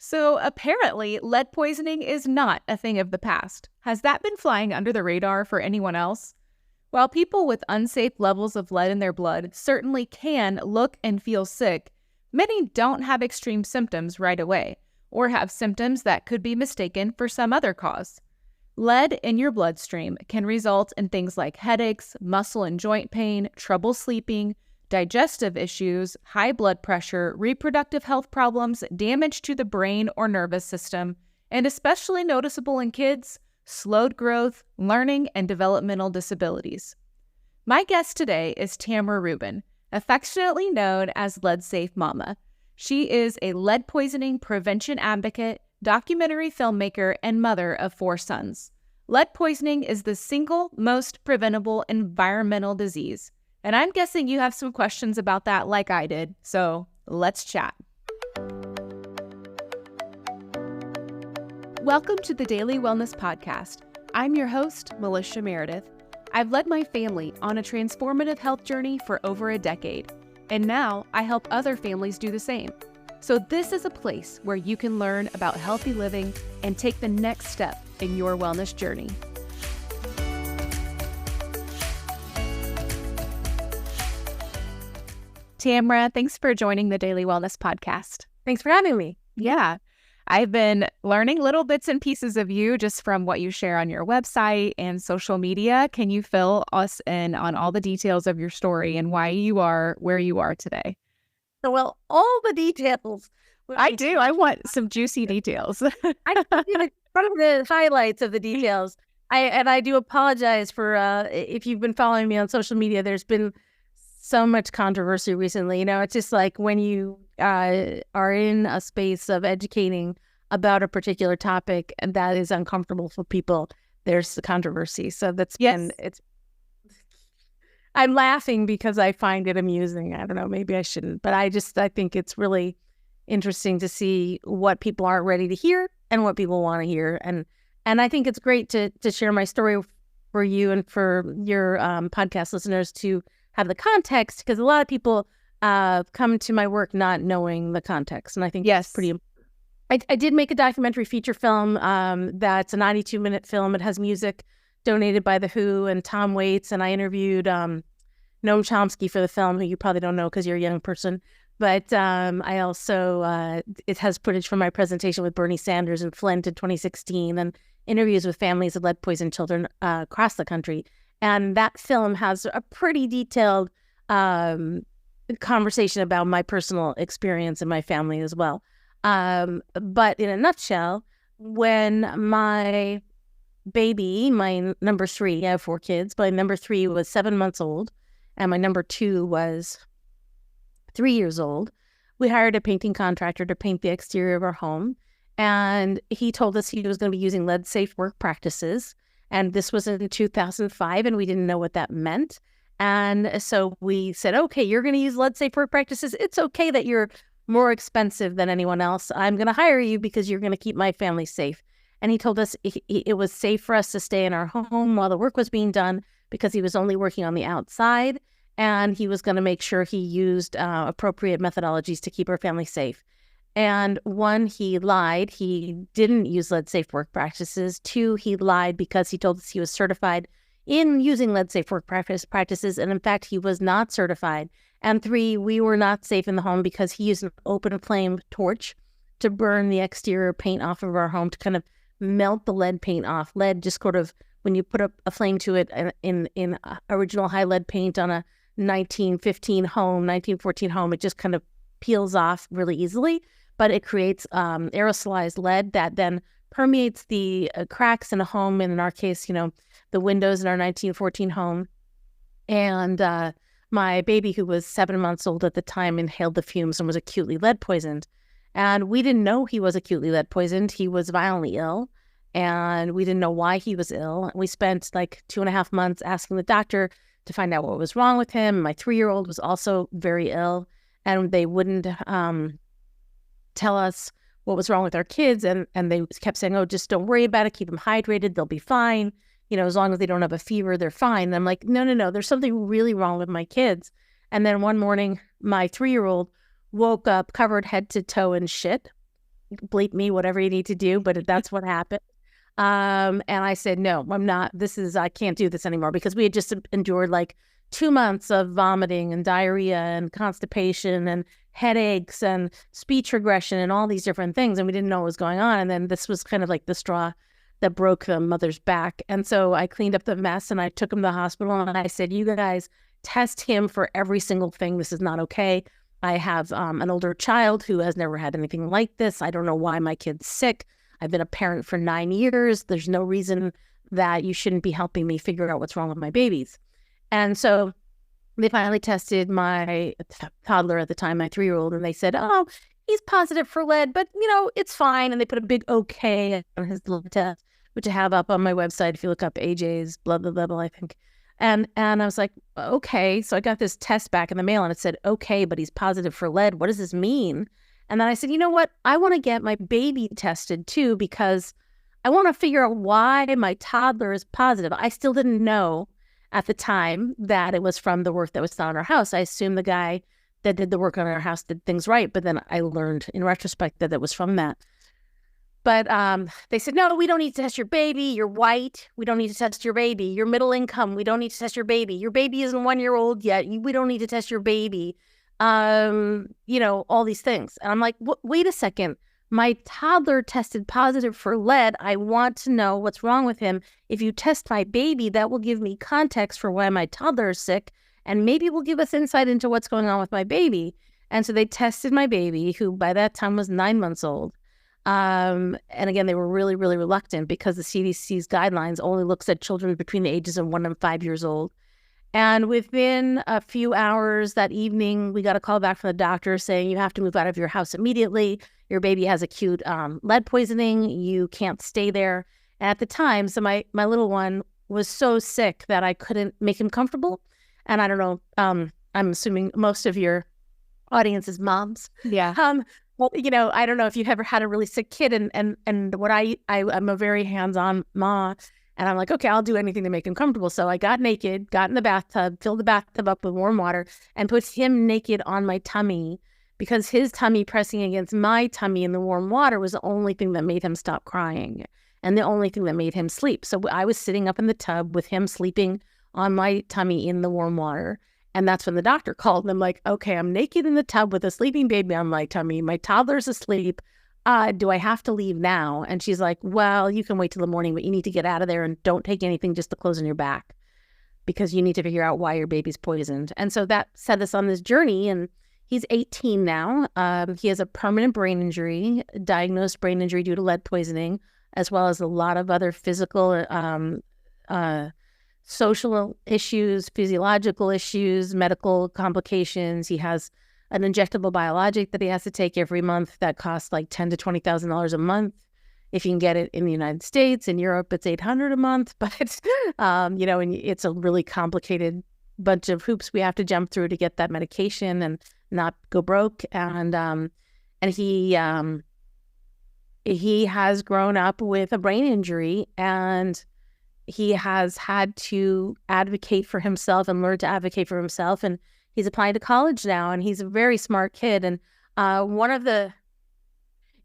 So apparently, lead poisoning is not a thing of the past. Has that been flying under the radar for anyone else? While people with unsafe levels of lead in their blood certainly can look and feel sick, many don't have extreme symptoms right away, or have symptoms that could be mistaken for some other cause. Lead in your bloodstream can result in things like headaches, muscle and joint pain, trouble sleeping, digestive issues, high blood pressure, reproductive health problems, damage to the brain or nervous system, and especially noticeable in kids, slowed growth, learning, and developmental disabilities. My guest today is Tamara Rubin, affectionately known as Lead Safe Mama. She is a lead poisoning prevention advocate, documentary filmmaker, and mother of 4 sons. Lead poisoning is the single most preventable environmental disease. And I'm guessing you have some questions about that like I did, so let's chat. Welcome to the Daily Wellness Podcast. I'm your host, Melissa Meredith. I've led my family on a transformative health journey for over a decade, and now I help other families do the same. So this is a place where you can learn about healthy living and take the next step in your wellness journey. Tamara, thanks for joining the Daily Wellness Podcast. Thanks for having me. Yeah, I've been learning little bits and pieces of you just from what you share on your website and social media. Can you fill us in on all the details of your story and why you are where you are today? Well, all the details. I do. I want some juicy details. I one of the highlights of the details. I do apologize for if you've been following me on social media. There's been so much controversy recently. It's just like when you are in a space of educating about a particular topic and that is uncomfortable for people, there's the controversy. So that's been, I'm laughing because I find it amusing. I don't know, maybe I shouldn't, but I think it's really interesting to see what people aren't ready to hear and what people want to hear. And I think it's great to share my story for you and for your podcast listeners to have the context, because a lot of people come to my work not knowing the context. And I think that's pretty important. I did make a documentary feature film that's a 92-minute film. It has music donated by The Who and Tom Waits. And I interviewed Noam Chomsky for the film, who you probably don't know because you're a young person. But I also, it has footage from my presentation with Bernie Sanders in Flint in 2016 and interviews with families of lead-poisoned children across the country. And that film has a pretty detailed conversation about my personal experience and my family as well. But in a nutshell, when my baby, my number 3, I have 4 kids, but my number 3 was 7 months old, and my number 2 was 3 years old, we hired a painting contractor to paint the exterior of our home. And he told us he was going to be using lead-safe work practices. And this was in 2005, and we didn't know what that meant. And so we said, okay, you're going to use lead-safe work practices. It's okay that you're more expensive than anyone else. I'm going to hire you because you're going to keep my family safe. And he told us it was safe for us to stay in our home while the work was being done because he was only working on the outside. And he was going to make sure he used appropriate methodologies to keep our family safe. And 1, he lied. He didn't use lead-safe work practices. 2, he lied because he told us he was certified in using lead-safe work practices. And in fact, he was not certified. And 3, we were not safe in the home because he used an open flame torch to burn the exterior paint off of our home to kind of melt the lead paint off. Lead just sort of, when you put a flame to it in original high lead paint on a 1914 home, it just kind of peels off really easily. But it creates aerosolized lead that then permeates the cracks in a home, and in our case, the windows in our 1914 home. And my baby, who was 7 months old at the time, inhaled the fumes and was acutely lead poisoned. And we didn't know he was acutely lead poisoned. He was violently ill, and we didn't know why he was ill. We spent like 2.5 months asking the doctor to find out what was wrong with him. My 3-year-old was also very ill, and they wouldn't tell us what was wrong with our kids. And they kept saying, oh, just don't worry about it. Keep them hydrated. They'll be fine. As long as they don't have a fever, they're fine. And I'm like, no. There's something really wrong with my kids. And then one morning, my 3-year-old woke up covered head to toe in shit. bleep me, whatever you need to do, but that's what happened. And I said, no, I'm not. I can't do this anymore, because we had just endured like 2 months of vomiting and diarrhea and constipation and headaches and speech regression and all these different things. And we didn't know what was going on. And then this was kind of like the straw that broke the mother's back. And so I cleaned up the mess and I took him to the hospital and I said, you guys test him for every single thing. This is not okay. I have an older child who has never had anything like this. I don't know why my kid's sick. I've been a parent for 9 years. There's no reason that you shouldn't be helping me figure out what's wrong with my babies. And so they finally tested my toddler at the time, my 3-year-old, and they said, oh, he's positive for lead, but, it's fine. And they put a big okay on his blood test, which I have up on my website if you look up AJ's blood level, I think. And I was like, okay. So I got this test back in the mail and it said, okay, but he's positive for lead. What does this mean? And then I said, you know what? I want to get my baby tested too, because I want to figure out why my toddler is positive. I still didn't know at the time that it was from the work that was done on our house. I assumed the guy that did the work on our house did things right. But then I learned in retrospect that it was from that. But they said, no, we don't need to test your baby. You're white. We don't need to test your baby. You're middle income. We don't need to test your baby. Your baby isn't 1 year old yet. We don't need to test your baby. All these things. And I'm like, wait a second. My toddler tested positive for lead. I want to know what's wrong with him. If you test my baby, that will give me context for why my toddler is sick. And maybe will give us insight into what's going on with my baby. And so they tested my baby, who by that time was 9 months old. And again, they were really, really reluctant because the CDC's guidelines only looks at children between the ages of 1 and 5 years old. And within a few hours that evening, we got a call back from the doctor saying, you have to move out of your house immediately. Your baby has acute lead poisoning. You can't stay there. And at the time, so my little one was so sick that I couldn't make him comfortable. And I don't know, I'm assuming most of your audience is moms. Yeah. Well, I don't know if you've ever had a really sick kid, and what I'm a very hands-on mom, and I'm like, okay, I'll do anything to make him comfortable. So I got naked, got in the bathtub, filled the bathtub up with warm water, and put him naked on my tummy, because his tummy pressing against my tummy in the warm water was the only thing that made him stop crying, and the only thing that made him sleep. So I was sitting up in the tub with him sleeping on my tummy in the warm water. And that's when the doctor called, and I'm like, okay, I'm naked in the tub with a sleeping baby on my tummy. My toddler's asleep. Do I have to leave now? And she's like, well, you can wait till the morning, but you need to get out of there and don't take anything, just the clothes on your back, because you need to figure out why your baby's poisoned. And so that set us on this journey, and he's 18 now. He has a permanent brain injury, diagnosed brain injury due to lead poisoning, as well as a lot of other physical social issues, physiological issues, medical complications. He has an injectable biologic that he has to take every month that costs like $10,000 to $20,000 a month. If you can get it in the United States, in Europe, it's $800 a month. But and it's a really complicated bunch of hoops we have to jump through to get that medication and not go broke. And he has grown up with a brain injury, and he has had to advocate for himself and learn to advocate for himself. And he's applying to college now, and he's a very smart kid. And the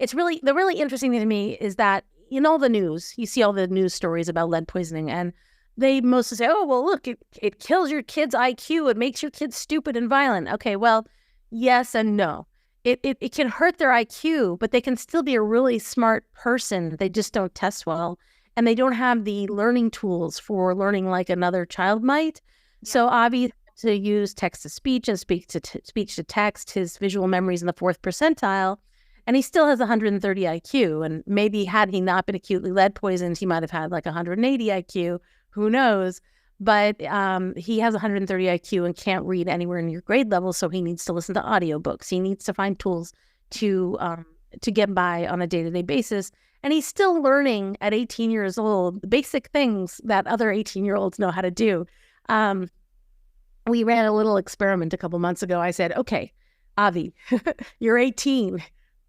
really interesting thing to me is that in all the news, you see all the news stories about lead poisoning, and they mostly say, oh, well, look, it kills your kid's IQ. It makes your kids stupid and violent. Okay, well, yes and no. It can hurt their IQ, but they can still be a really smart person. They just don't test well. And they don't have the learning tools for learning like another child might. Yeah. So obviously to use text-to-speech and speech-to-text, his visual memory is in the 4th percentile, and he still has 130 IQ. And maybe had he not been acutely lead poisoned, he might have had like 180 IQ. Who knows? But he has 130 IQ and can't read anywhere near grade level, so he needs to listen to audiobooks. He needs to find tools to get by on a day-to-day basis. And he's still learning at 18 years old basic things that other 18-year-olds know how to do. We ran a little experiment a couple months ago. I said, okay, Avi, you're 18.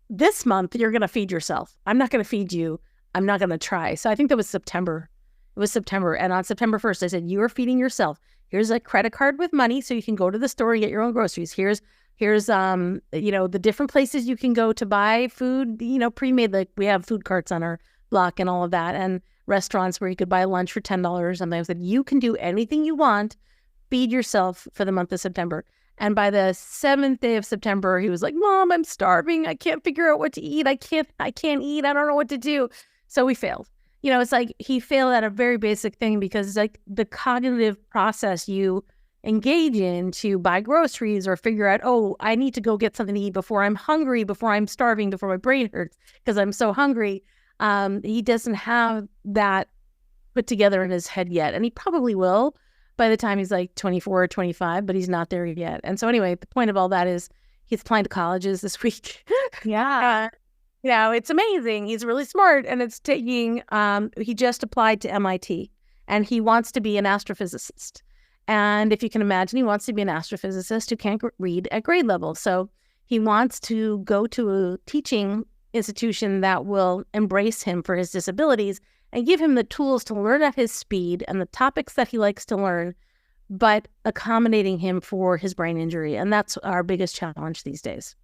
This month, you're going to feed yourself. I'm not going to feed you. I'm not going to try. So I think that was September. It was September. And on September 1st, I said, you are feeding yourself. Here's a credit card with money so you can go to the store and get your own groceries. Here's Here's, the different places you can go to buy food, pre-made. Like we have food carts on our block and all of that, and restaurants where you could buy lunch for $10. And they said, you can do anything you want, feed yourself for the month of September. And by the 7th day of September, he was like, Mom, I'm starving. I can't figure out what to eat. I can't eat. I don't know what to do. So we failed. It's like he failed at a very basic thing, because it's like the cognitive process you engage in to buy groceries or figure out, oh, I need to go get something to eat before I'm hungry, before I'm starving, before my brain hurts because I'm so hungry. He doesn't have that put together in his head yet. And he probably will by the time he's like 24 or 25, but he's not there yet. And so anyway, the point of all that is he's applying to colleges this week. Yeah. It's amazing. He's really smart, and it's taking, he just applied to MIT, and he wants to be an astrophysicist. And if you can imagine, he wants to be an astrophysicist who can't read at grade level. So he wants to go to a teaching institution that will embrace him for his disabilities and give him the tools to learn at his speed and the topics that he likes to learn, but accommodating him for his brain injury. And that's our biggest challenge these days.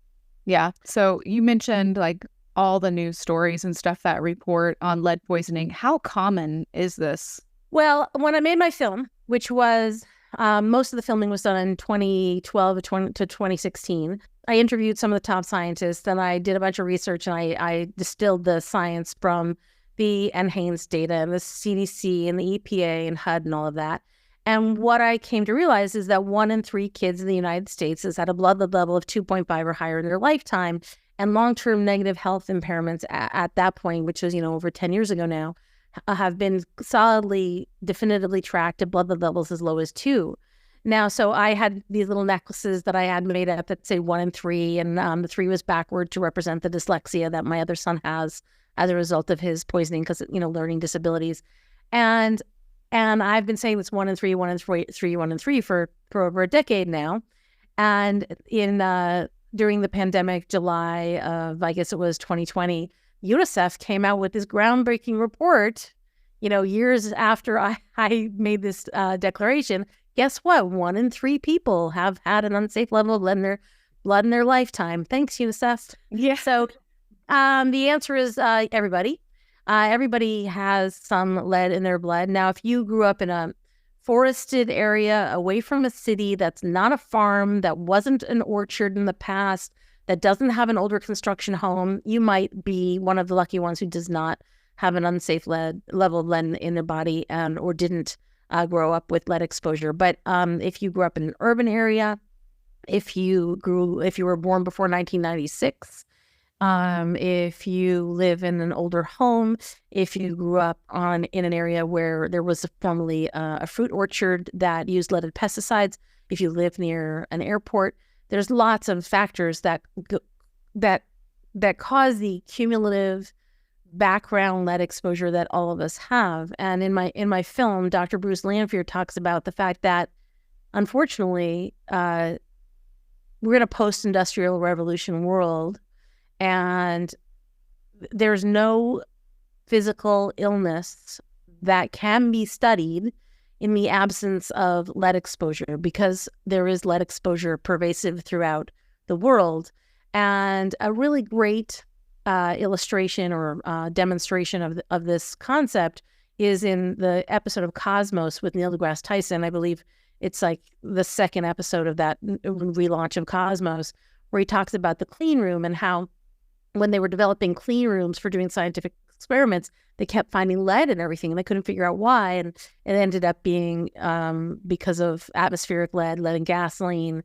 Yeah. So you mentioned like all the news stories and stuff that report on lead poisoning. How common is this? Well, when I made my film, which was most of the filming was done in 2012 to 2016, I interviewed some of the top scientists, and I did a bunch of research, and I distilled the science from the NHANES data and the CDC and the EPA and HUD and all of that. And what I came to realize is that 1 in 3 kids in the United States has had a blood level of 2.5 or higher in their lifetime, and long-term negative health impairments at that point, which is, over 10 years ago now, have been solidly, definitively tracked at blood levels as low as 2. Now, so I had these little necklaces that I had made up that say 1 in 3, and the 3 was backward to represent the dyslexia that my other son has as a result of his poisoning because, learning disabilities. And I've been saying this 1 in 3, 1 in 3, 1 in 3 for over a decade now. And during the pandemic, July of, I guess it was 2020, UNICEF came out with this groundbreaking report, years after I made this declaration. Guess what? 1 in 3 people have had an unsafe level of blood in their lifetime. Thanks, UNICEF. Yeah. So the answer is everybody. Everybody has some lead in their blood. Now, if you grew up in a forested area away from a city that's not a farm, that wasn't an orchard in the past, that doesn't have an older construction home, you might be one of the lucky ones who does not have an unsafe level of lead in their body or didn't grow up with lead exposure. But if you grew up in an urban area, if you were born before 1996, if you live in an older home, if you grew up in an area where there was formerly a fruit orchard that used leaded pesticides, if you live near an airport, there's lots of factors that cause the cumulative background lead exposure that all of us have. And in my film, Dr. Bruce Lanphier talks about the fact that, unfortunately, we're in a post-industrial revolution world, and there's no physical illness that can be studied in the absence of lead exposure, because there is lead exposure pervasive throughout the world. And a really great illustration or demonstration of this concept is in the episode of Cosmos with Neil deGrasse Tyson. I believe it's like the second episode of that relaunch of Cosmos, where he talks about the clean room and how when they were developing clean rooms for doing scientific experiments, they kept finding lead and everything, and they couldn't figure out why. And it ended up being because of atmospheric lead in gasoline,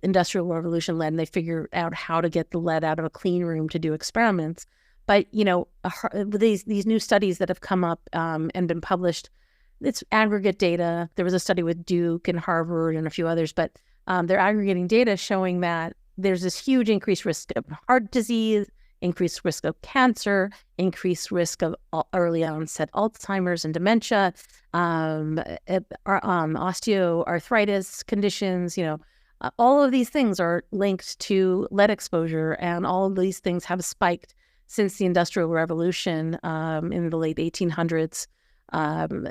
industrial revolution lead, and they figured out how to get the lead out of a clean room to do experiments. But, these new studies that have come up and been published, it's aggregate data. There was a study with Duke and Harvard and a few others, but they're aggregating data showing that there's this huge increased risk of heart disease, increased risk of cancer, increased risk of early onset Alzheimer's and dementia, osteoarthritis conditions. All of these things are linked to lead exposure, and all of these things have spiked since the Industrial Revolution in the late 1800s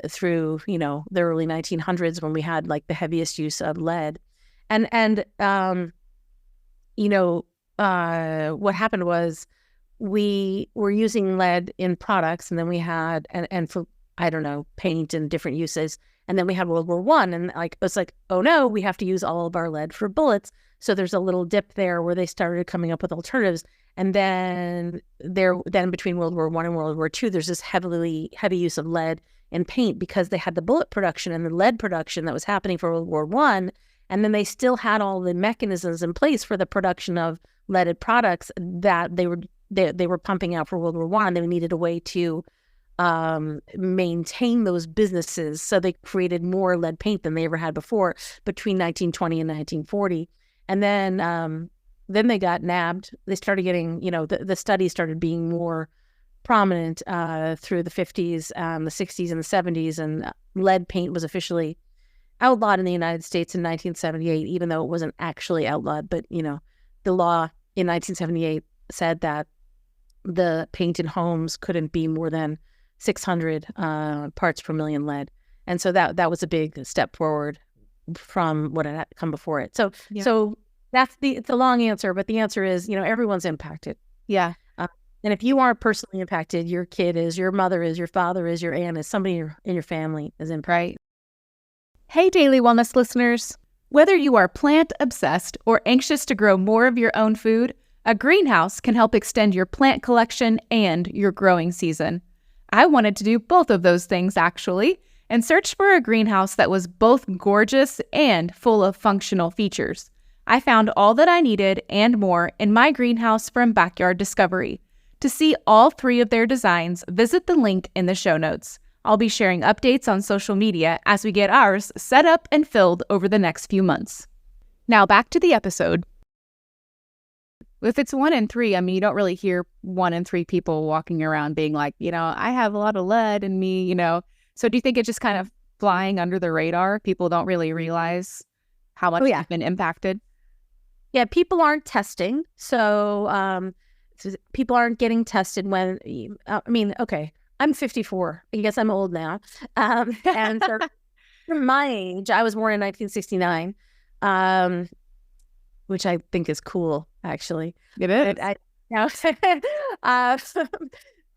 through the early 1900s, when we had like the heaviest use of lead. And what happened was we were using lead in products, and then we had, and for, I don't know, paint and different uses. And then we had World War One, and like, it's like, oh no, we have to use all of our lead for bullets. So there's a little dip there where they started coming up with alternatives. And then between World War One and World War Two, there's this heavy use of lead in paint because they had the bullet production and the lead production that was happening for World War One. And then they still had all the mechanisms in place for the production of leaded products that they were pumping out for World War One. They needed a way to maintain those businesses. So they created more lead paint than they ever had before between 1920 and 1940. And then they got nabbed. They started getting, the studies started being more prominent through the 50s, the 60s, and the 70s. And lead paint was officially outlawed in the United States in 1978, even though it wasn't actually outlawed. But, the law in 1978 said that the paint in homes couldn't be more than 600 parts per million lead. And so that was a big step forward from what had come before it. So it's a long answer, but the answer is, everyone's impacted. Yeah. And if you aren't personally impacted, your kid is, your mother is, your father is, your aunt is, somebody in your family is impacted. Right. Hey, Daily Wellness listeners. Whether you are plant-obsessed or anxious to grow more of your own food, a greenhouse can help extend your plant collection and your growing season. I wanted to do both of those things, actually, and searched for a greenhouse that was both gorgeous and full of functional features. I found all that I needed and more in my greenhouse from Backyard Discovery. To see all 3 of their designs, visit the link in the show notes. I'll be sharing updates on social media as we get ours set up and filled over the next few months. Now back to the episode. If it's 1 in 3, you don't really hear 1 in 3 people walking around being like, I have a lot of lead in me, So do you think it's just kind of flying under the radar? People don't really realize how much they've been impacted? Yeah, people aren't testing. So people aren't getting tested when, okay, I'm 54. I guess I'm old now. And so from my age, I was born in 1969, which I think is cool, actually. It is.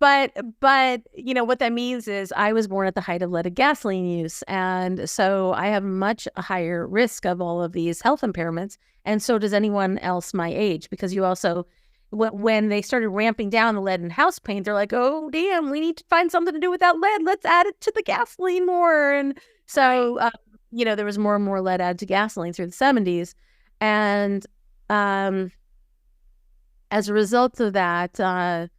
But what that means is I was born at the height of leaded gasoline use. And so I have much higher risk of all of these health impairments. And so does anyone else my age, because you also, when they started ramping down the lead in house paint, they're like, oh, damn, we need to find something to do with that lead. Let's add it to the gasoline more. And so, there was more and more lead added to gasoline through the 70s. And as a result of that,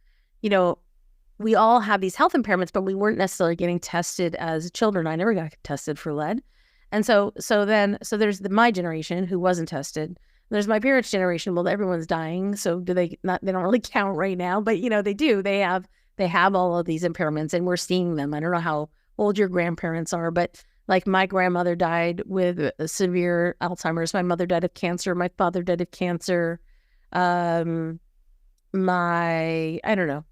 we all have these health impairments, but we weren't necessarily getting tested as children. I never got tested for lead. And so there's my generation who wasn't tested. There's my parents' generation. Well, everyone's dying. So they don't really count right now, but they do. They have all of these impairments, and we're seeing them. I don't know how old your grandparents are, but like my grandmother died with severe Alzheimer's. My mother died of cancer. My father died of cancer. I don't know,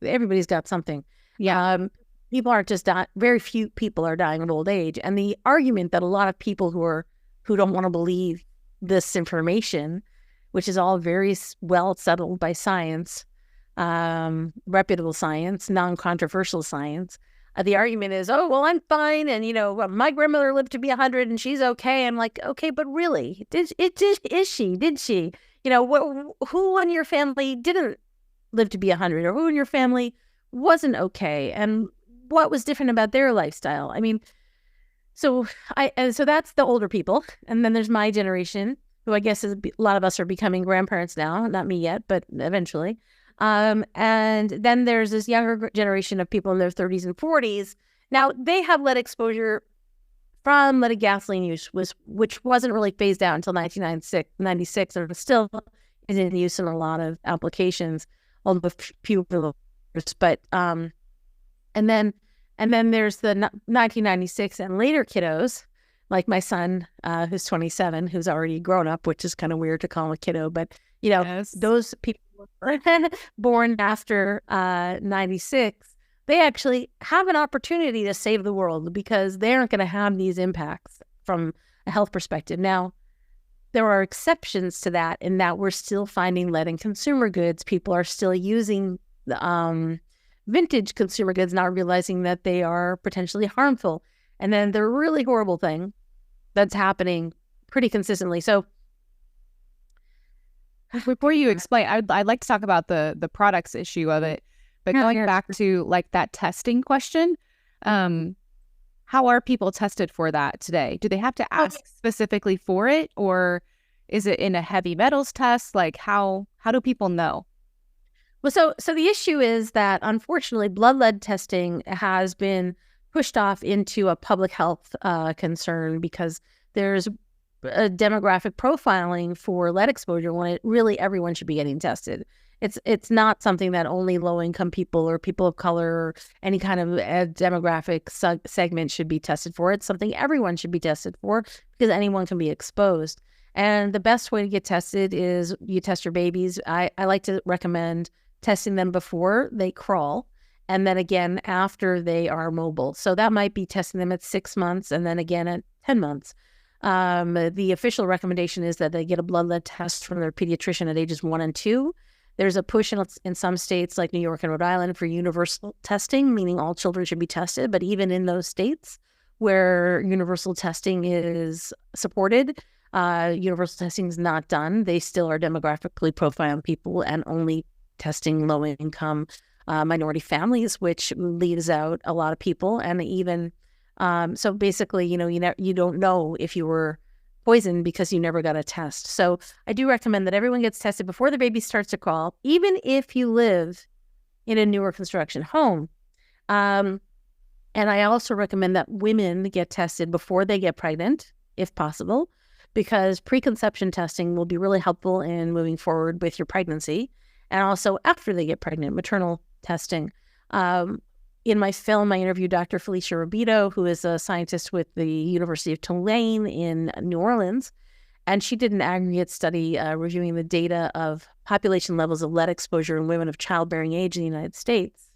everybody's got something. Yeah. People aren't just dying. Very few people are dying of old age. And the argument that a lot of people who don't want to believe this information, which is all very well settled by science, reputable science, non-controversial science. The argument is, oh, well, I'm fine. And, my grandmother lived to be 100 and she's okay. I'm like, okay, but really, is she? Did she? Who in your family didn't live to be 100, or who in your family wasn't okay? And what was different about their lifestyle? So that's the older people. And then there's my generation, who I guess is a lot of us are becoming grandparents now. Not me yet, but eventually. And then there's this younger generation of people in their 30s and 40s. Now, they have lead exposure from leaded gasoline use, which wasn't really phased out until 1996, and still is in use in a lot of applications, although few. But and then there's the 1996 and later kiddos, like my son, who's 27, who's already grown up, which is kind of weird to call him a kiddo, but Yes. Those people born after 96. They actually have an opportunity to save the world because they aren't going to have these impacts from a health perspective. Now, there are exceptions to that in that we're still finding lead in consumer goods. People are still using vintage consumer goods, not realizing that they are potentially harmful. And then the really horrible thing that's happening pretty consistently. So before you explain, I'd like to talk about the products issue of it. But going back to like that testing question, how are people tested for that today? Do they have to ask specifically for it, or is it in a heavy metals test? Like how do people know? Well, so the issue is that unfortunately, blood lead testing has been pushed off into a public health concern because there's a demographic profiling for lead exposure when really everyone should be getting tested. It's not something that only low-income people or people of color or any kind of demographic segment should be tested for. It's something everyone should be tested for because anyone can be exposed. And the best way to get tested is you test your babies. I like to recommend testing them before they crawl and then again after they are mobile. So that might be testing them at 6 months and then again at 10 months. The official recommendation is that they get a blood lead test from their pediatrician at ages 1 and 2. There's a push in some states like New York and Rhode Island for universal testing, meaning all children should be tested. But even in those states where universal testing is supported, universal testing is not done. They still are demographically profiling people and only testing low-income minority families, which leaves out a lot of people. And even so basically, you don't know if you were poisoned because you never got a test. So I do recommend that everyone gets tested before the baby starts to crawl, even if you live in a newer construction home. And I also recommend that women get tested before they get pregnant, if possible, because preconception testing will be really helpful in moving forward with your pregnancy. And also after they get pregnant, maternal testing. In my film, I interviewed Dr. Felicia Robito, who is a scientist with the University of Tulane in New Orleans. And she did an aggregate study reviewing the data of population levels of lead exposure in women of childbearing age in the United States.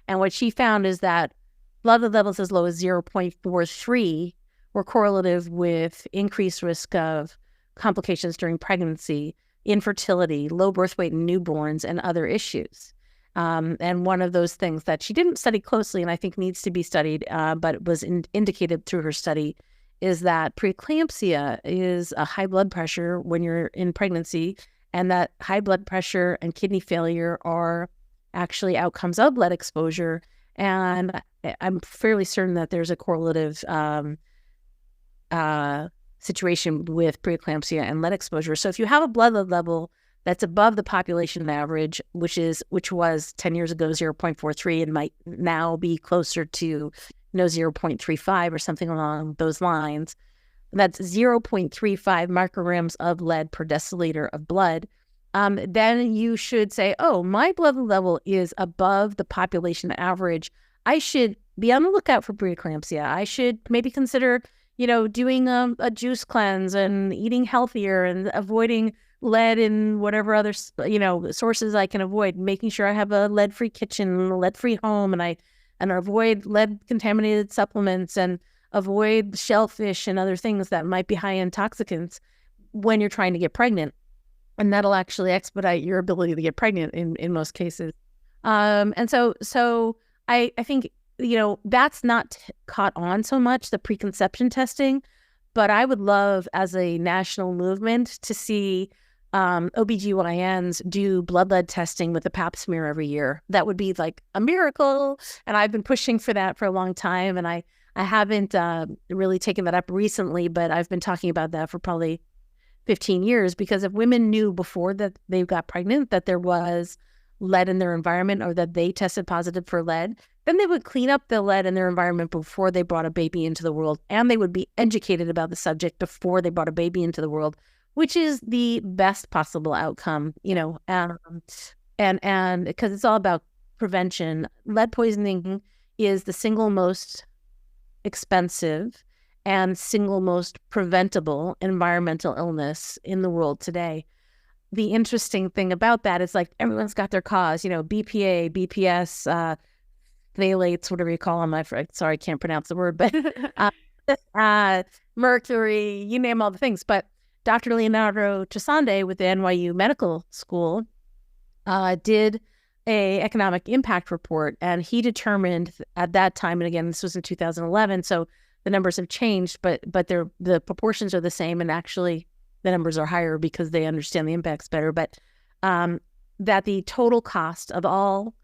And what she found is that blood lead levels as low as 0.43 were correlative with increased risk of complications during pregnancy, infertility, low birth weight in newborns, and other issues. And one of those things that she didn't study closely and I think needs to be studied, but was indicated through her study, is that preeclampsia is a high blood pressure when you're in pregnancy, and that high blood pressure and kidney failure are actually outcomes of lead exposure. And I'm fairly certain that there's a correlative situation with preeclampsia and lead exposure. So if you have a blood lead level that's above the population average, which was 10 years ago 0.43 and might now be closer to 0.35 or something along those lines. That's 0.35 micrograms of lead per deciliter of blood. Then you should say, oh, my blood level is above the population average. I should be on the lookout for preeclampsia. I should maybe consider, doing a juice cleanse and eating healthier and avoiding lead in whatever other, sources I can avoid, making sure I have a lead-free kitchen, a lead-free home, and avoid lead-contaminated supplements and avoid shellfish and other things that might be high in toxicants when you're trying to get pregnant. And that'll actually expedite your ability to get pregnant in most cases. And so I think, that's not caught on so much, the preconception testing, but I would love as a national movement to see OBGYNs do blood lead testing with a pap smear every year. That would be like a miracle. And I've been pushing for that for a long time. And I haven't really taken that up recently, but I've been talking about that for probably 15 years, because if women knew before that they got pregnant that there was lead in their environment or that they tested positive for lead, then they would clean up the lead in their environment before they brought a baby into the world. And they would be educated about the subject before they brought a baby into the world, which is the best possible outcome, and because it's all about prevention. Lead poisoning is the single most expensive and single most preventable environmental illness in the world today. The interesting thing about that is like everyone's got their cause, BPA, BPS, phthalates, whatever you call them. Sorry, I can't pronounce the word, but mercury, you name all the things. But Dr. Leonardo Trasande with the NYU Medical School did a economic impact report, and he determined at that time, and again, this was in 2011, so the numbers have changed, but the proportions are the same, and actually the numbers are higher because they understand the impacts better, but that the total cost of all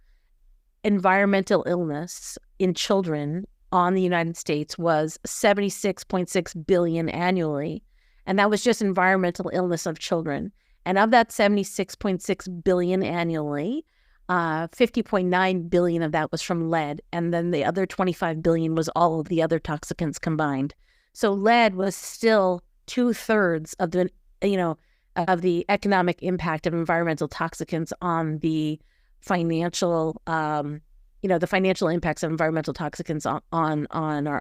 environmental illness in children on the United States was $76.6 billion annually, and that was just environmental illness of children. And of that $76.6 billion annually, $50.9 billion of that was from lead, and then the other $25 billion was all of the other toxicants combined. So lead was still 2/3 of the, of the economic impact of environmental toxicants on the financial, the financial impacts of environmental toxicants on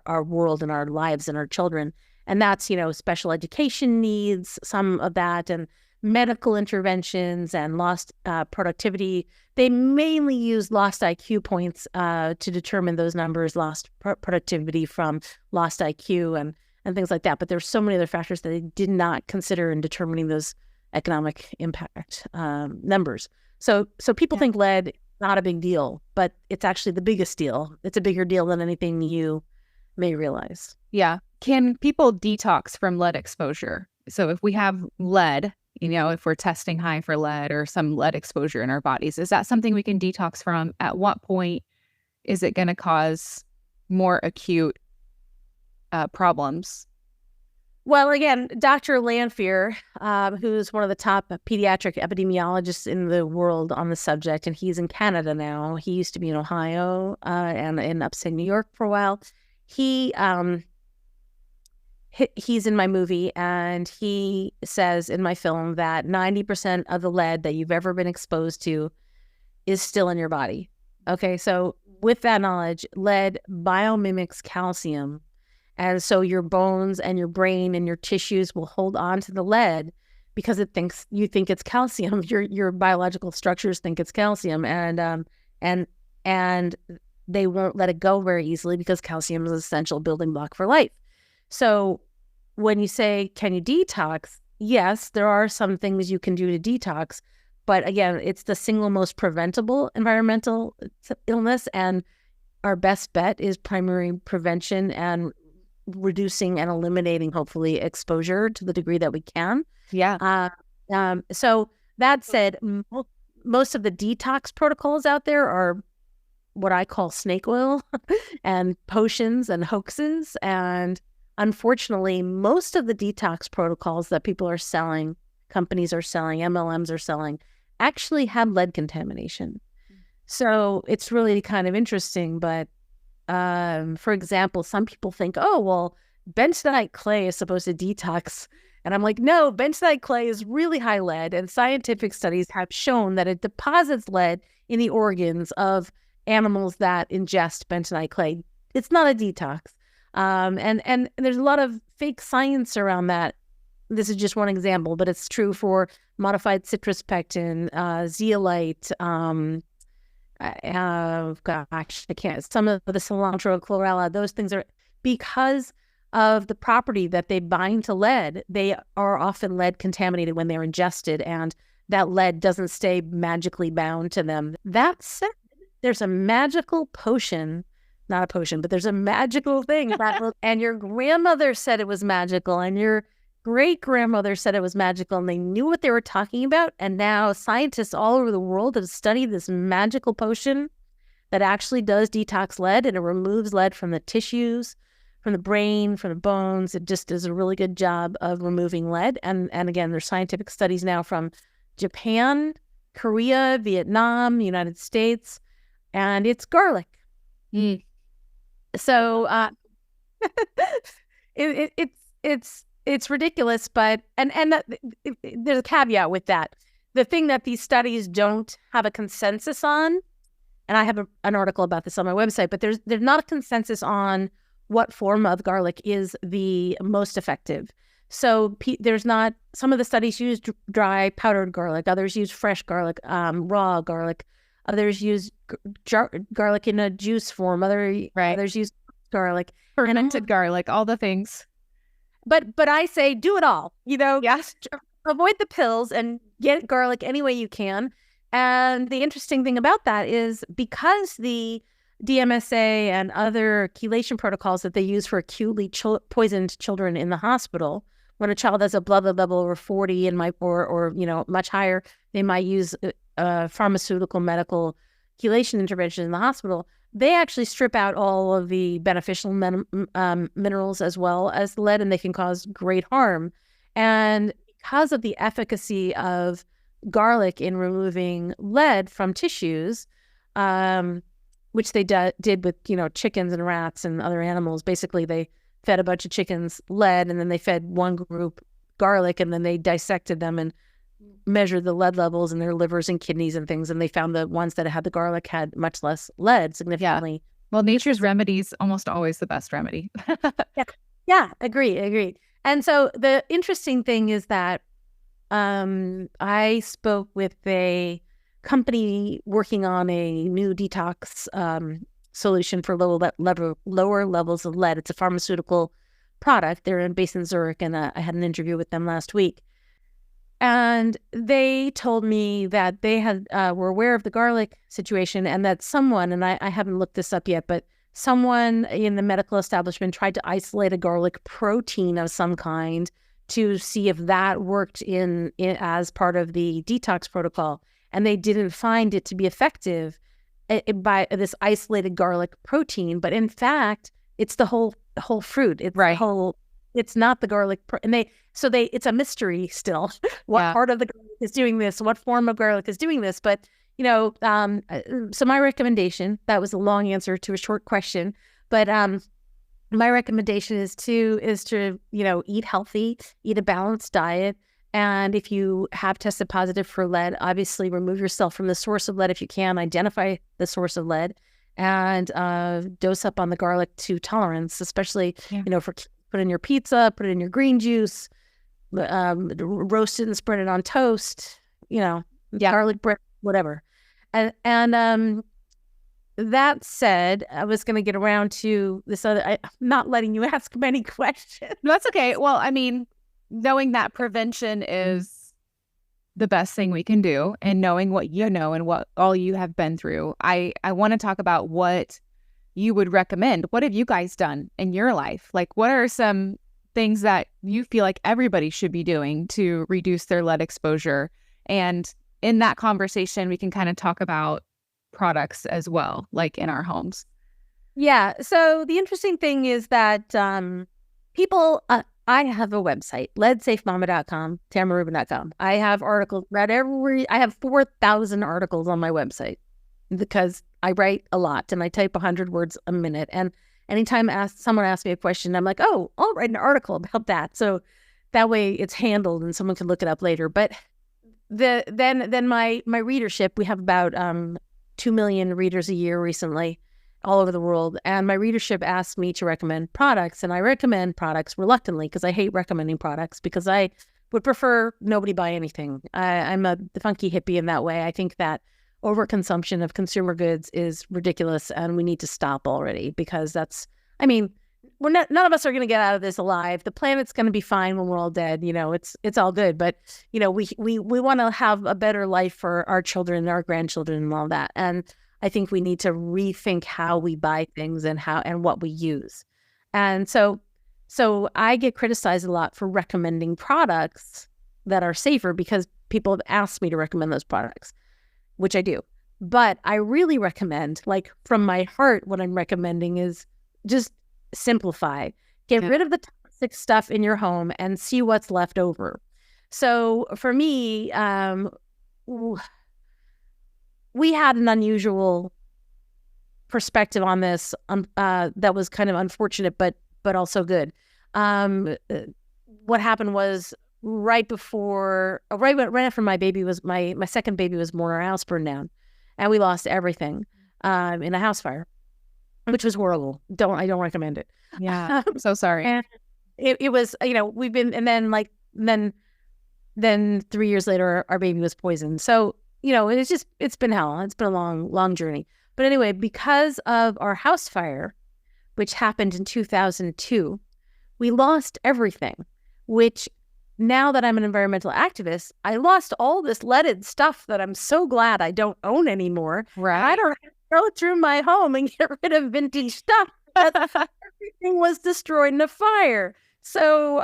our world and our lives and our children. And that's, special education needs, some of that, and medical interventions and lost productivity. They mainly use lost IQ points to determine those numbers, lost productivity from lost IQ and things like that. But there's so many other factors that they did not consider in determining those economic impact numbers. So people think lead is not a big deal, but it's actually the biggest deal. It's a bigger deal than anything you may realize. Yeah. Can people detox from lead exposure? So if we have lead, if we're testing high for lead or some lead exposure in our bodies, is that something we can detox from? At what point is it going to cause more acute problems? Well, again, Dr. Lanphier, who's one of the top pediatric epidemiologists in the world on the subject, and he's in Canada now. He used to be in Ohio and in upstate New York for a while. He's in my movie, and he says in my film that 90% of the lead that you've ever been exposed to is still in your body. Okay, so with that knowledge, lead biomimics calcium. And so your bones and your brain and your tissues will hold on to the lead because you think it's calcium. Your biological structures think it's calcium, and they won't let it go very easily because calcium is an essential building block for life. So when you say, can you detox? Yes, there are some things you can do to detox, but again, it's the single most preventable environmental illness, and our best bet is primary prevention and reducing and eliminating, hopefully, exposure to the degree that we can. Yeah. So that said, most of the detox protocols out there are what I call snake oil and potions and hoaxes. And unfortunately, most of the detox protocols that people are selling, companies are selling, MLMs are selling, actually have lead contamination. So it's really kind of interesting, but for example, some people think, oh, well, bentonite clay is supposed to detox. And I'm like, no, bentonite clay is really high lead. And scientific studies have shown that it deposits lead in the organs of animals that ingest bentonite clay. It's not a detox. And there's a lot of fake science around that. This is just one example, but it's true for modified citrus pectin, zeolite, I can't. Some of the cilantro, chlorella, those things are, because of the property that they bind to lead, they are often lead contaminated when they're ingested, and that lead doesn't stay magically bound to them. That said, there's a magical potion, not a potion, but there's a magical thing and your grandmother said it was magical, and your great-grandmother said it was magical, and they knew what they were talking about. And now scientists all over the world have studied this magical potion that actually does detox lead, and it removes lead from the tissues, from the brain, from the bones. It just does a really good job of removing lead. And again, there's scientific studies now from Japan, Korea, Vietnam, United States, and it's garlic. So it's ridiculous, but there's a caveat with that. The thing that these studies don't have a consensus on, and I have an article about this on my website, but there's not a consensus on what form of garlic is the most effective. So there's not, some of the studies use dry powdered garlic, others use fresh garlic, raw garlic, others use garlic in a juice form, others use garlic. Fermented garlic, all the things. but I say do it all. Yes. Avoid the pills and get garlic any way you can. And the interesting thing about that is because the DMSA and other chelation protocols that they use for acutely poisoned children in the hospital, when a child has a blood level over 40 and or much higher, they might use pharmaceutical medical chelation intervention in the hospital. They actually strip out all of the beneficial minerals as well as lead, and they can cause great harm. And because of the efficacy of garlic in removing lead from tissues, which they did with, chickens and rats and other animals. Basically, they fed a bunch of chickens lead, and then they fed one group garlic, and then they dissected them and measured the lead levels in their livers and kidneys and things. And they found the ones that had the garlic had much less lead, significantly. Yeah. Well, nature's remedy is almost always the best remedy. Yeah, agree. And so the interesting thing is that I spoke with a company working on a new detox solution for lower levels of lead. It's a pharmaceutical product. They're based in Zurich, and I had an interview with them last week. And they told me that they were aware of the garlic situation, and that someone, and I haven't looked this up yet, but someone in the medical establishment tried to isolate a garlic protein of some kind to see if that worked in as part of the detox protocol. And they didn't find it to be effective by this isolated garlic protein. But in fact, it's the whole fruit. It's right. It's not the garlic. It's a mystery still. What part of the garlic is doing this? What form of garlic is doing this? But, so my recommendation, that was a long answer to a short question, but my recommendation is to eat healthy, eat a balanced diet. And if you have tested positive for lead, obviously remove yourself from the source of lead if you can, identify the source of lead, and dose up on the garlic to tolerance, especially, for put in your pizza, put it in your green juice, roast it and spread it on toast, garlic bread, whatever. And that said, I was going to get around to this other, I'm not letting you ask many questions. No, that's okay. Well, I mean, knowing that prevention is the best thing we can do, and knowing what you know and what all you have been through, I want to talk about what you would recommend. What have you guys done in your life? Like, what are some things that you feel like everybody should be doing to reduce their lead exposure? And in that conversation, we can kind of talk about products as well, like in our homes. Yeah. So the interesting thing is that people, I have a website, leadsafemama.com, tamararubin.com. I have articles about I have 4,000 articles on my website because I write a lot and I type 100 words a minute. And anytime someone asks me a question, I'm like, oh, I'll write an article about that. So that way it's handled and someone can look it up later. But then my readership, we have about 2 million readers a year recently all over the world. And my readership asked me to recommend products, and I recommend products reluctantly because I hate recommending products because I would prefer nobody buy anything. I'm the funky hippie in that way. I think that overconsumption of consumer goods is ridiculous and we need to stop already because none of us are going to get out of this alive. The planet's going to be fine when we're all dead. It's all good. But, we want to have a better life for our children and our grandchildren and all that. And I think we need to rethink how we buy things and what we use. And so I get criticized a lot for recommending products that are safer because people have asked me to recommend those products, which I do. But I really recommend, like from my heart, what I'm recommending is just simplify. Get rid of the toxic stuff in your home and see what's left over. So for me, we had an unusual perspective on this that was kind of unfortunate, but also good. What happened was right after my baby was my second baby was born, our house burned down, and we lost everything in a house fire, which was horrible. I don't recommend it. Yeah, I'm so sorry. And it was, we've been, and then 3 years later, our baby was poisoned. So, it's been hell. It's been a long, long journey. But anyway, because of our house fire, which happened in 2002, we lost everything, which now that I'm an environmental activist, I lost all this leaded stuff that I'm so glad I don't own anymore. Right. I don't have to go through my home and get rid of vintage stuff. Everything was destroyed in a fire. So,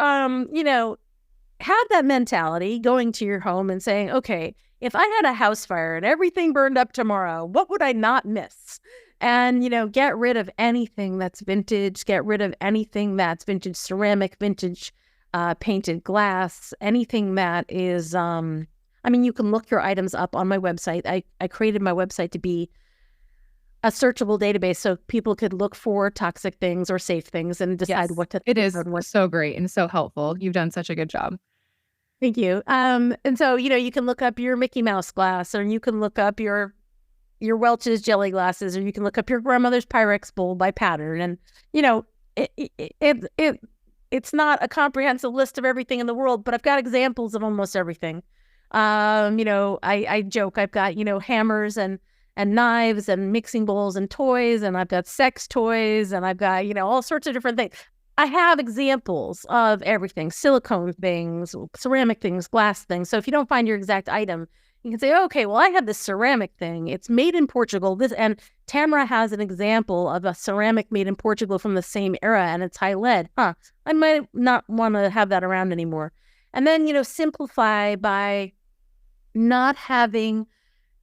have that mentality going to your home and saying, okay, if I had a house fire and everything burned up tomorrow, what would I not miss? And, get rid of anything that's vintage, get rid of anything that's vintage ceramic, vintage painted glass, anything that is, you can look your items up on my website. I created my website to be a searchable database so people could look for toxic things or safe things and decide what to. It is so great and so helpful. You've done such a good job. Thank you. And so, you can look up your Mickey Mouse glass, or you can look up your Welch's jelly glasses, or you can look up your grandmother's Pyrex bowl by pattern. And, it's not a comprehensive list of everything in the world, but I've got examples of almost everything. I joke, I've got, hammers and knives and mixing bowls and toys, and I've got sex toys, and I've got, all sorts of different things. I have examples of everything: silicone things, ceramic things, glass things. So if you don't find your exact item, you can say, okay, well, I have this ceramic thing. It's made in Portugal. And Tamara has an example of a ceramic made in Portugal from the same era, and it's high lead. I might not want to have that around anymore. And then, simplify by not having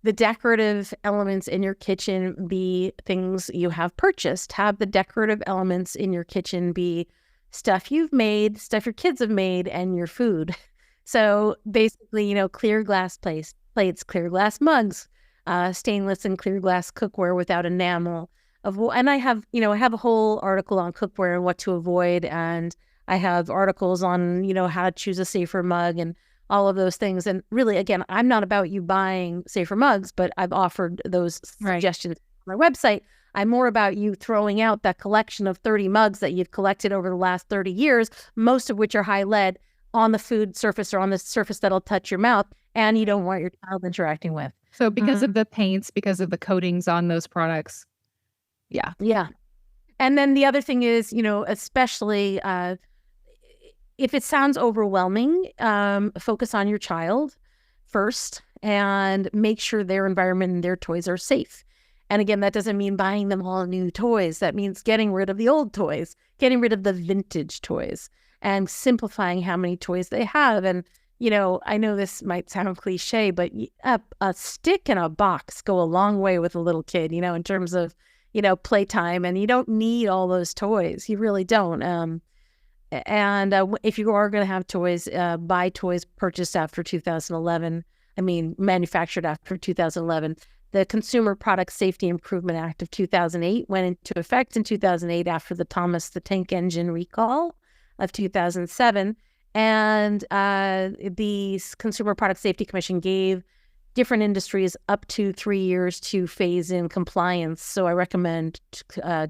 the decorative elements in your kitchen be things you have purchased. Have the decorative elements in your kitchen be stuff you've made, stuff your kids have made, and your food. So basically, clear glass plates, clear glass mugs, stainless and clear glass cookware without enamel. And I have a whole article on cookware and what to avoid. And I have articles on, how to choose a safer mug and all of those things. And really, again, I'm not about you buying safer mugs, but I've offered those suggestions on my website. I'm more about you throwing out that collection of 30 mugs that you've collected over the last 30 years, most of which are high lead, on the food surface or on the surface that'll touch your mouth, and you don't want your child interacting with. So because of the paints, because of the coatings on those products. Yeah. Yeah. And then the other thing is, especially if it sounds overwhelming, focus on your child first and make sure their environment and their toys are safe. And again, that doesn't mean buying them all new toys. That means getting rid of the old toys, getting rid of the vintage toys, and simplifying how many toys they have. And, I know this might sound cliche, but a stick and a box go a long way with a little kid, in terms of, playtime. And you don't need all those toys. You really don't. And if you are going to have toys, buy toys purchased after 2011. Manufactured after 2011. The Consumer Product Safety Improvement Act of 2008 went into effect in 2008 after the Thomas the Tank Engine recall of 2007. And the Consumer Product Safety Commission gave different industries up to 3 years to phase in compliance. So I recommend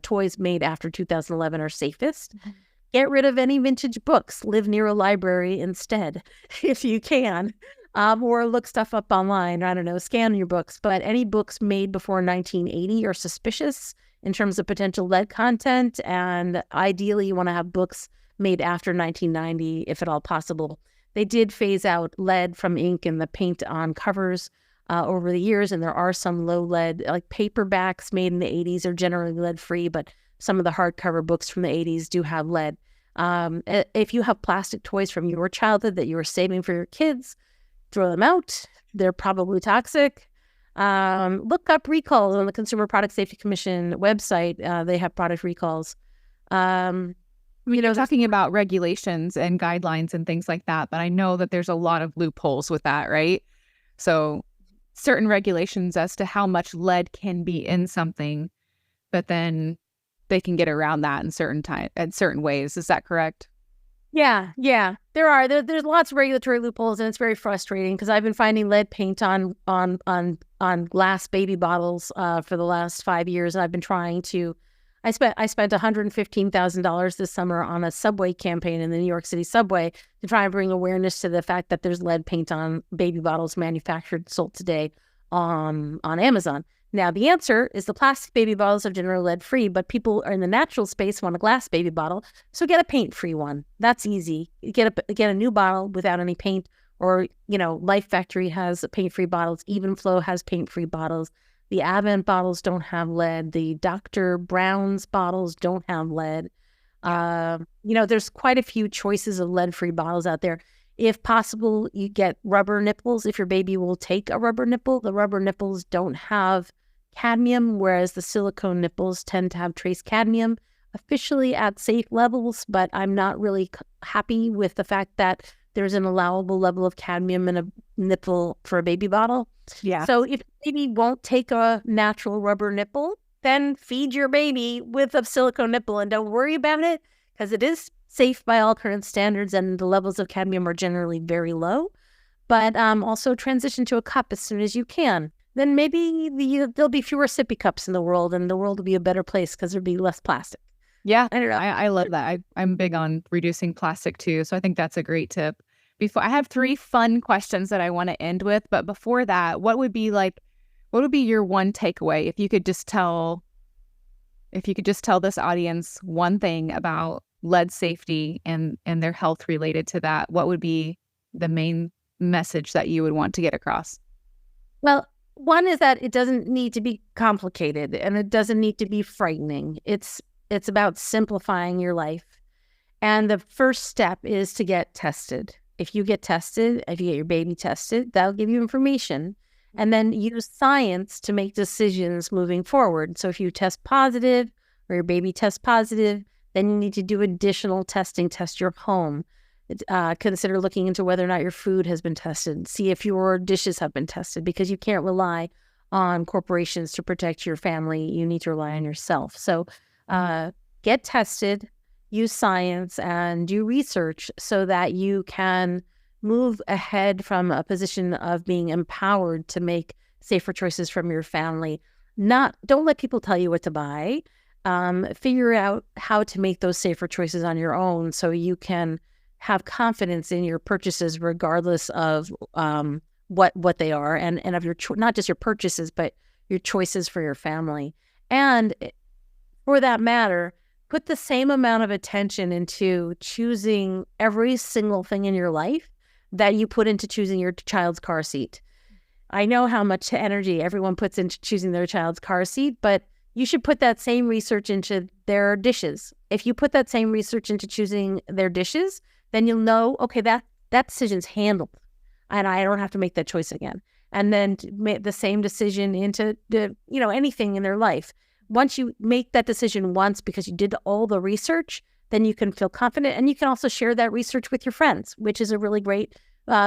toys made after 2011 are safest. Mm-hmm. Get rid of any vintage books. Live near a library instead, if you can. Or look stuff up online. I don't know, scan your books. But any books made before 1980 are suspicious in terms of potential lead content. And ideally, you want to have books made after 1990, if at all possible. They did phase out lead from ink and the paint on covers over the years. And there are some low lead, like paperbacks made in the 80s are generally lead free, but some of the hardcover books from the 80s do have lead. If you have plastic toys from your childhood that you were saving for your kids, throw them out. They're probably toxic. Look up recalls on the Consumer Product Safety Commission website. They have product recalls. Talking about regulations and guidelines and things like that, but I know that there's a lot of loopholes with that, right? So certain regulations as to how much lead can be in something, but then they can get around that in certain ways. Is that correct? Yeah. There are. There's lots of regulatory loopholes, and it's very frustrating because I've been finding lead paint on glass baby bottles for the last 5 years, and I've been trying to. I spent $115,000 this summer on a subway campaign in the New York City subway to try and bring awareness to the fact that there's lead paint on baby bottles manufactured and sold today on Amazon. Now, the answer is the plastic baby bottles are generally lead-free, but people are in the natural space want a glass baby bottle, so get a paint-free one. That's easy. Get a new bottle without any paint, or, Life Factory has paint-free bottles. Evenflow has paint-free bottles. The Advent bottles don't have lead. The Dr. Brown's bottles don't have lead. There's quite a few choices of lead-free bottles out there. If possible, you get rubber nipples. If your baby will take a rubber nipple, the rubber nipples don't have cadmium, whereas the silicone nipples tend to have trace cadmium, officially at safe levels, but I'm not really happy with the fact that there's an allowable level of cadmium in a nipple for a baby bottle. Yeah. So if baby won't take a natural rubber nipple, then feed your baby with a silicone nipple and don't worry about it, because it is safe by all current standards and the levels of cadmium are generally very low. But also transition to a cup as soon as you can. Then maybe there'll be fewer sippy cups in the world, and the world will be a better place because there'll be less plastic. Yeah, I don't know. I love that. I'm big on reducing plastic too, so I think that's a great tip. I have 3 fun questions that I want to end with, but before that, what would be your one takeaway if you could just tell this audience one thing about lead safety and their health related to that? What would be the main message that you would want to get across? Well, one is that it doesn't need to be complicated and it doesn't need to be frightening. It's about simplifying your life. And the first step is to get tested. If you get tested, if you get your baby tested, that'll give you information. And then use science to make decisions moving forward. So if you test positive or your baby tests positive, then you need to do additional testing, test your home. Consider looking into whether or not your food has been tested. See if your dishes have been tested, because you can't rely on corporations to protect your family. You need to rely on yourself. So get tested, use science, and do research so that you can move ahead from a position of being empowered to make safer choices from your family. Don't let people tell you what to buy. Figure out how to make those safer choices on your own so you can have confidence in your purchases regardless of what they are, and of your not just your purchases, but your choices for your family. And for that matter, put the same amount of attention into choosing every single thing in your life that you put into choosing your child's car seat. I know how much energy everyone puts into choosing their child's car seat, but you should put that same research into their dishes. If you put that same research into choosing their dishes, then you'll know, okay, that decision's handled and I don't have to make that choice again. And then make the same decision into anything in their life. Once you make that decision once because you did all the research, then you can feel confident, and you can also share that research with your friends, which is a really great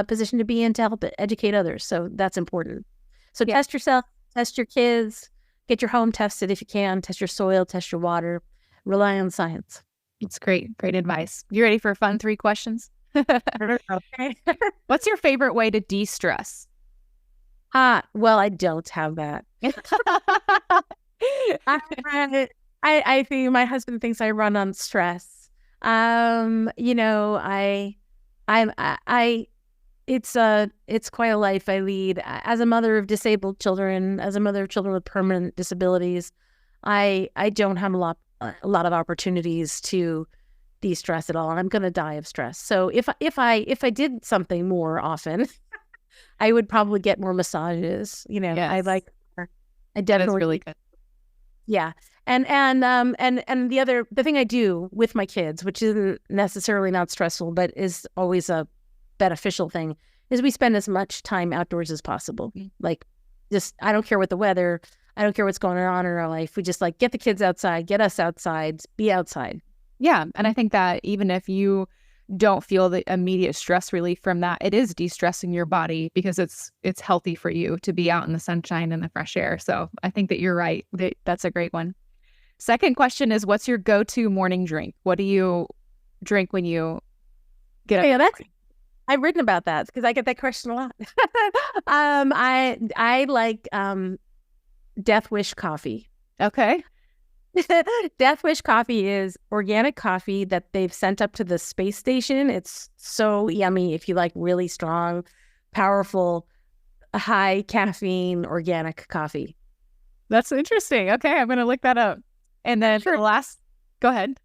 position to be in to help educate others. So that's important. So Test yourself, test your kids, get your home tested if you can, test your soil, test your water, rely on science. It's great. Great advice. You ready for a fun 3 questions? Okay. What's your favorite way to de-stress? Well, I don't have that. I think my husband thinks I run on stress. It's quite a life I lead. As a mother of disabled children, as a mother of children with permanent disabilities, I don't have a lot of opportunities to de-stress at all, and I'm going to die of stress. So if I did something more often, I would probably get more massages. Yes. I definitely that is really good. Yeah. And the thing I do with my kids, which isn't necessarily not stressful, but is always a beneficial thing, is we spend as much time outdoors as possible. Like, just, I don't care what the weather, I don't care what's going on in our life. We just get the kids outside, get us outside, be outside. Yeah. And I think that even if you don't feel the immediate stress relief from that, it is de-stressing your body because it's healthy for you to be out in the sunshine and the fresh air. So I think that you're right. That's a great one. Second question is, what's your go-to morning drink? What do you drink when you get up? Yeah, I've written about that because I get that question a lot. I like Death Wish coffee. Okay. Death Wish coffee is organic coffee that they've sent up to the space station. It's so yummy if you like really strong, powerful, high caffeine organic coffee. That's interesting. Okay, I'm going to look that up. And then Sure. Go ahead.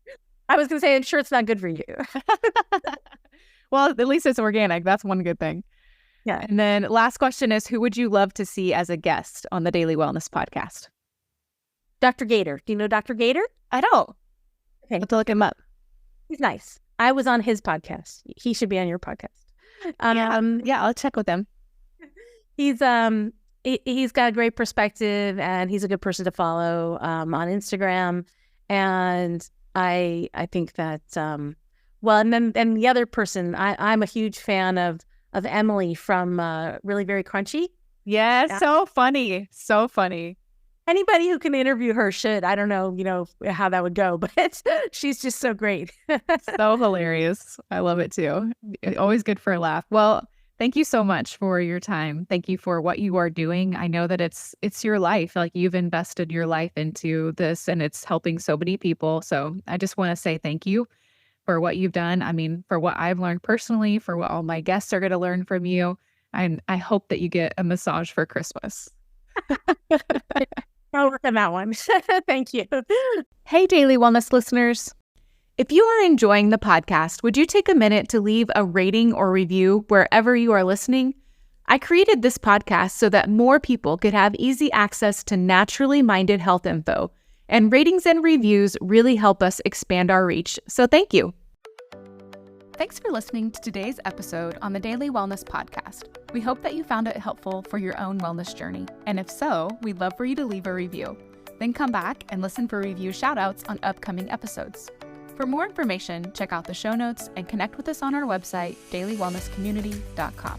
I was going to say, I'm sure it's not good for you. Well, at least it's organic. That's one good thing. Yeah. And then last question is, who would you love to see as a guest on the Daily Wellness Podcast? Dr. Gator. Do you know Dr. Gator? I don't. Okay. I have to look him up. He's nice. I was on his podcast. He should be on your podcast. Yeah, I'll check with him. He's he's got a great perspective, and he's a good person to follow on Instagram. And I think that well, and the other person, I'm a huge fan of Emily from Really Very Crunchy. Yeah, so funny. So funny. Anybody who can interview her should. I don't know, how that would go, but she's just so great. So hilarious. I love it too. Always good for a laugh. Well, thank you so much for your time. Thank you for what you are doing. I know that it's your life. Like, you've invested your life into this, and it's helping so many people. So I just want to say thank you for what you've done. I mean, for what I've learned personally, for what all my guests are going to learn from you. And I hope that you get a massage for Christmas. I'll work on that one. Thank you. Hey, Daily Wellness listeners. If you are enjoying the podcast, would you take a minute to leave a rating or review wherever you are listening? I created this podcast so that more people could have easy access to naturally minded health info, and ratings and reviews really help us expand our reach. So thank you. Thanks for listening to today's episode on the Daily Wellness Podcast. We hope that you found it helpful for your own wellness journey. And if so, we'd love for you to leave a review. Then come back and listen for review shoutouts on upcoming episodes. For more information, check out the show notes and connect with us on our website, dailywellnesscommunity.com.